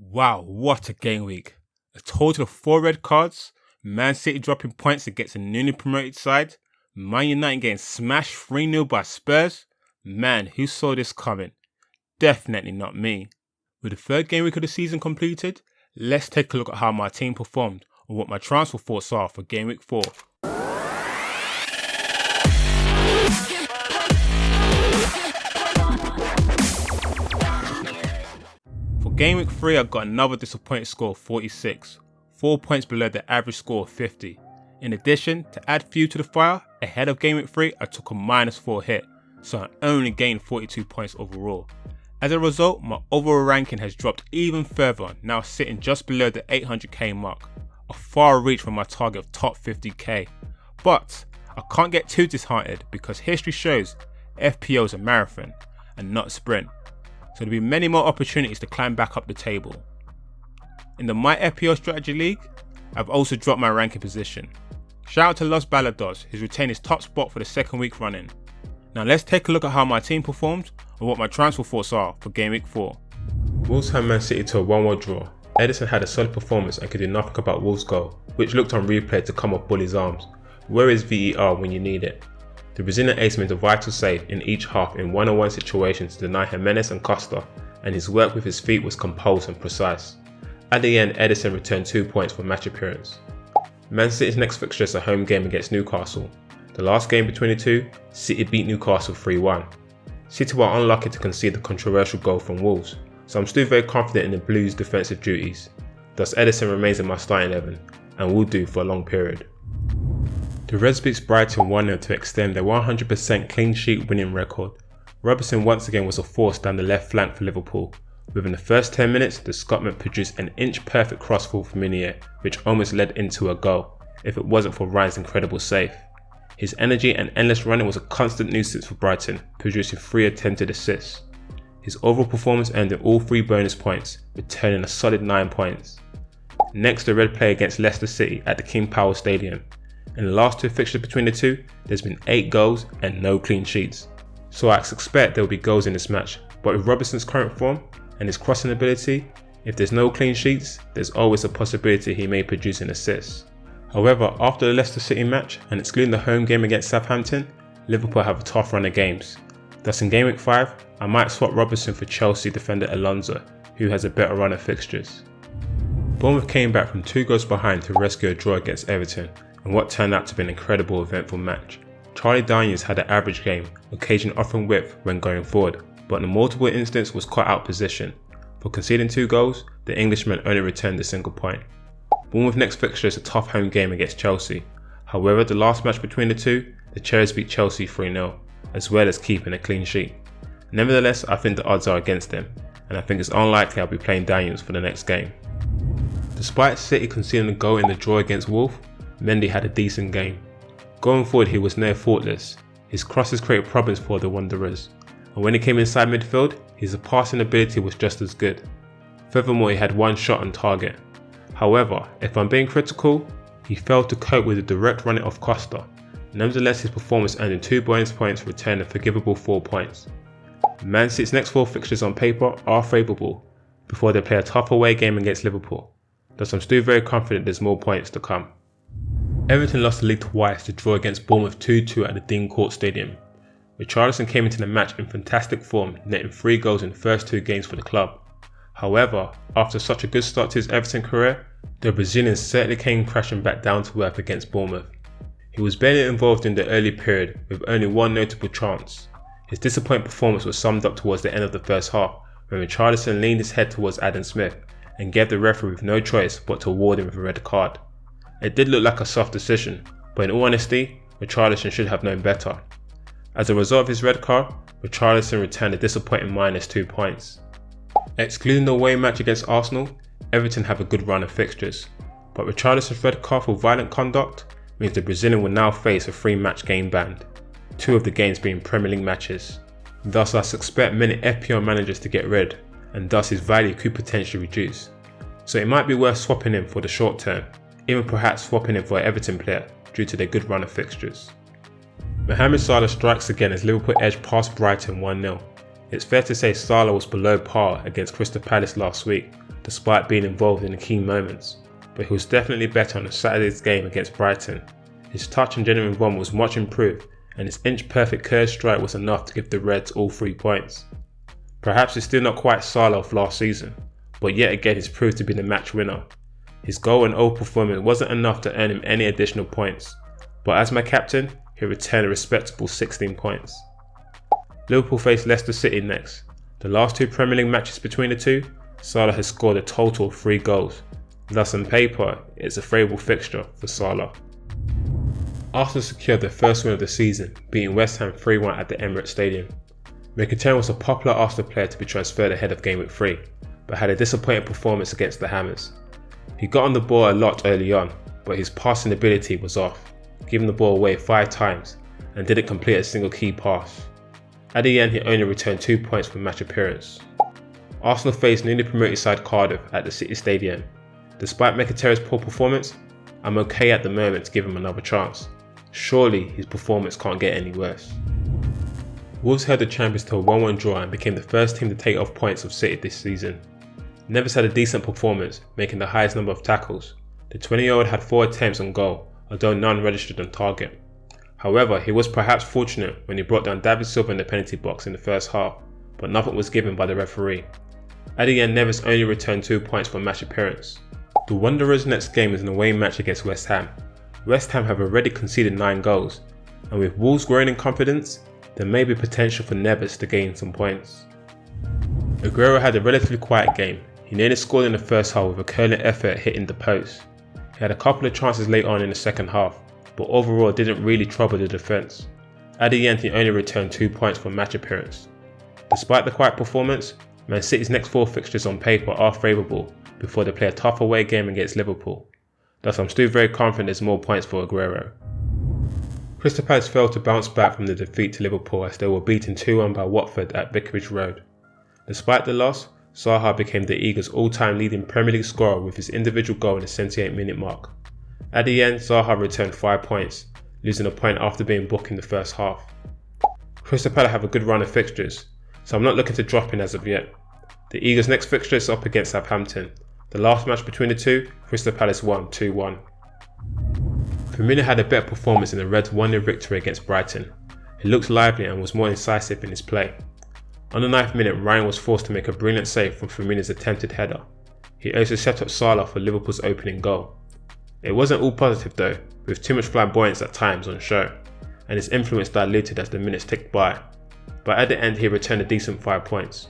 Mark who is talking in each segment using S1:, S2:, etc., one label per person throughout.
S1: Wow, what a game week. A total of 4 red cards, Man City dropping points against a newly promoted side, Man United getting smashed 3-0 by Spurs. Man, who saw this coming? Definitely not me. With the third game week of the season completed, let's take a look at how my team performed and what my transfer thoughts are for game week 4. For game week 3, I got another disappointing score of 46, 4 points below the average score of 50. In addition, to add fuel to the fire, ahead of game week 3, I took a -4 hit, so I only gained 42 points overall. As a result, my overall ranking has dropped even further, now sitting just below the 800k mark, a far reach from my target of top 50k. But I can't get too disheartened because history shows FPL is a marathon and not a sprint, so there'll be many more opportunities to climb back up the table. In the My FPL Strategy League, I've also dropped my ranking position. Shout out to Los Balados, who's retained his top spot for the second week running. Now let's take a look at how my team performed and what my transfer thoughts are for game week 4.
S2: Wolves had Man City to a 1-1 draw. EDERSON had a solid performance and could do nothing about Wolves' goal, which looked on replay to come off Bully's arms. Where is VER when you need it? The Brazilian ace made a vital save in each half in one-on-one situations to deny Jimenez and Costa, and his work with his feet was composed and precise. At the end, EDERSON returned 2 points for match appearance. Man City's next fixture is a home game against Newcastle. The last game between the two, City beat Newcastle 3-1. City were unlucky to concede the controversial goal from Wolves, so I'm still very confident in the Blues' defensive duties. Thus EDERSON remains in my starting 11, and will do for a long period. The Reds beat Brighton 1-0 to extend their 100% clean sheet winning record. Robertson once again was a force down the left flank for Liverpool. Within the first 10 minutes, the Scotsman produced an inch-perfect cross for FIRMINO, which almost led into a goal, if it wasn't for Ryan's incredible save. His energy and endless running was a constant nuisance for Brighton, producing 3 attempted assists. His overall performance earned him all 3 bonus points, returning a solid 9 points. Next, the Red play against Leicester City at the King Power Stadium. In the last 2 fixtures between the two, there's been 8 goals and no clean sheets. So I expect there will be goals in this match, but with Robertson's current form and his crossing ability, if there's no clean sheets, there's always a possibility he may produce an assist. However, after the Leicester City match, and excluding the home game against Southampton, Liverpool have a tough run of games. Thus in game week 5, I might swap Robertson for Chelsea defender Alonso, who has a better run of fixtures. Bournemouth came back from 2 goals behind to rescue a draw against Everton, in what turned out to be an incredible eventful match. Charlie Daniels had an average game, occasionally offering width when going forward, but in a multiple instance was caught out position. For conceding 2 goals, the Englishman only returned a single point. Bournemouth's next fixture is a tough home game against Chelsea. However, the last match between the two, the Cherries beat Chelsea 3-0, as well as keeping a clean sheet. Nevertheless, I think the odds are against them, and I think it's unlikely I'll be playing Daniels for the next game. Despite City conceding a goal in the draw against Wolves, Mendy had a decent game. Going forward, he was near faultless. His crosses created problems for the Wanderers, and when he came inside midfield, his passing ability was just as good. Furthermore, he had 1 shot on target. However, if I'm being critical, he failed to cope with the direct running of Costa. Nevertheless, his performance earned him 2 bonus points, returning a forgivable 4 points. Man City's next 4 fixtures on paper are favourable, before they play a tough away game against Liverpool. Thus I'm still very confident there's more points to come. Everton lost the league twice to draw against Bournemouth 2-2 at the Dean Court Stadium. RICHARLISON came into the match in fantastic form, netting 3 goals in the first 2 games for the club. However, after such a good start to his Everton career, the Brazilian certainly came crashing back down to earth against Bournemouth. He was barely involved in the early period with only 1 notable chance. His disappointing performance was summed up towards the end of the first half when RICHARLISON leaned his head towards Adam Smith and gave the referee with no choice but to award him with a red card. It did look like a soft decision, but in all honesty, RICHARLISON should have known better. As a result of his red card, RICHARLISON returned a disappointing -2 points. Excluding the away match against Arsenal, Everton have a good run of fixtures, but RICHARLISON's red card for violent conduct means the Brazilian will now face a 3-match game ban, 2 of the games being Premier League matches. Thus I expect many FPL managers to get rid, and thus his value could potentially reduce. So it might be worth swapping him for the short term, even perhaps swapping him for an Everton player due to their good run of fixtures. Mohamed Salah strikes again as Liverpool edged past Brighton 1-0. It's fair to say Salah was below par against Crystal Palace last week, despite being involved in the key moments, but he was definitely better on Saturday's game against Brighton. His touch and genuine run was much improved, and his inch-perfect curved strike was enough to give the Reds all 3 points. Perhaps it's still not quite Salah of last season, but yet again he's proved to be the match winner. His goal and all performance wasn't enough to earn him any additional points, but as my captain, he returned a respectable 16 points. Liverpool face Leicester City next. The last 2 Premier League matches between the two, Salah has scored a total of 3 goals. Thus on paper, it's a favourable fixture for Salah. Arsenal secured their first win of the season, beating West Ham 3-1 at the Emirates Stadium. Mkhitaryan was a popular Arsenal player to be transferred ahead of Gameweek 3, but had a disappointing performance against the Hammers. He got on the ball a lot early on, but his passing ability was off, giving the ball away 5 times and didn't complete a single key pass. At the end, he only returned 2 points for match appearance. Arsenal faced newly promoted side Cardiff at the City Stadium. Despite Mkhitaryan's poor performance, I'm okay at the moment to give him another chance. Surely his performance can't get any worse. Wolves held the champions to a 1-1 draw and became the first team to take off points of City this season. Neves had a decent performance, making the highest number of tackles. The 20-year-old had 4 attempts on goal, although none registered on target. However, he was perhaps fortunate when he brought down David Silva in the penalty box in the first half, but nothing was given by the referee. At the end, Neves only returned 2 points for match appearance. The Wanderers' next game is an away match against West Ham. West Ham have already conceded 9 goals, and with Wolves growing in confidence, there may be potential for Neves to gain some points. AGUERO had a relatively quiet game. He nearly scored in the first half with a curling effort hitting the post. He had a couple of chances late on in the second half, but overall didn't really trouble the defence. At the end, he only returned 2 points for match appearance. Despite the quiet performance, Man City's next 4 fixtures on paper are favourable before they play a tough away game against Liverpool. Thus I'm still very confident there's more points for AGUERO. Crystal Palace failed to bounce back from the defeat to Liverpool as they were beaten 2-1 by Watford at Vicarage Road. Despite the loss, ZAHA became the Eagles' all-time leading Premier League scorer with his individual goal in the 78-minute mark. At the end, ZAHA returned 5 points, losing a point after being booked in the first half. Crystal Palace have a good run of fixtures, so I'm not looking to drop in as of yet. The Eagles' next fixture is up against Southampton. The last match between the two, Crystal Palace won 2-1. FIRMINO had a better performance in the Reds' 1-0 victory against Brighton. He looked lively and was more incisive in his play. On the 9th minute, Ryan was forced to make a brilliant save from FIRMINO's attempted header. He also set up Salah for Liverpool's opening goal. It wasn't all positive though, with too much flamboyance at times on show, and his influence diluted as the minutes ticked by. But at the end, he returned a decent 5 points.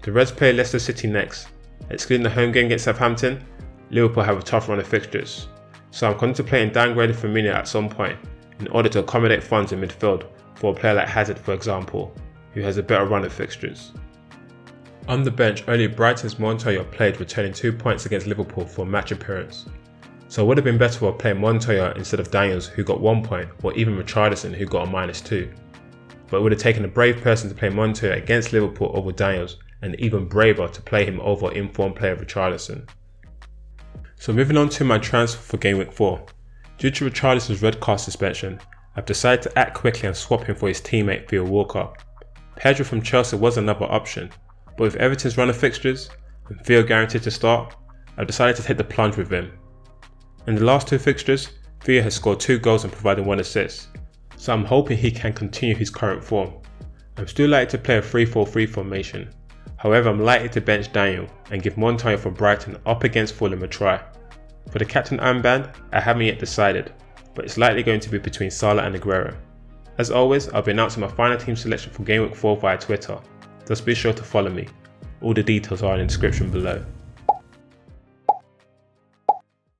S2: The Reds play Leicester City next. Excluding the home game against Southampton, Liverpool have a tough run of fixtures, so I'm contemplating downgrading FIRMINO at some point in order to accommodate funds in midfield for a player like Hazard, for example, who has a better run of fixtures. On the bench, only Brighton's Montoya played, returning 2 points against Liverpool for a match appearance. So it would have been better for playing Montoya instead of Daniels, who got 1 point, or even RICHARLISON, who got a -2. But it would have taken a brave person to play Montoya against Liverpool over Daniels, and even braver to play him over informed player RICHARLISON. So moving on to my transfer for Gameweek 4. Due to RICHARLISON's red card suspension, I've decided to act quickly and swap him for his teammate Theo Walker. Pedro from Chelsea was another option, but with Everton's run of fixtures and Theo guaranteed to start, I've decided to take the plunge with him. In the last 2 fixtures, Theo has scored 2 goals and provided 1 assist, so I'm hoping he can continue his current form. I'm still likely to play a 3-4-3 formation. However, I'm likely to bench Daniel and give Montoya for Brighton up against Fulham a try. For the captain armband, I haven't yet decided, but it's likely going to be between Salah and AGUERO. As always, I'll be announcing my final team selection for Gameweek 4 via Twitter, thus be sure to follow me. All the details are in the description below.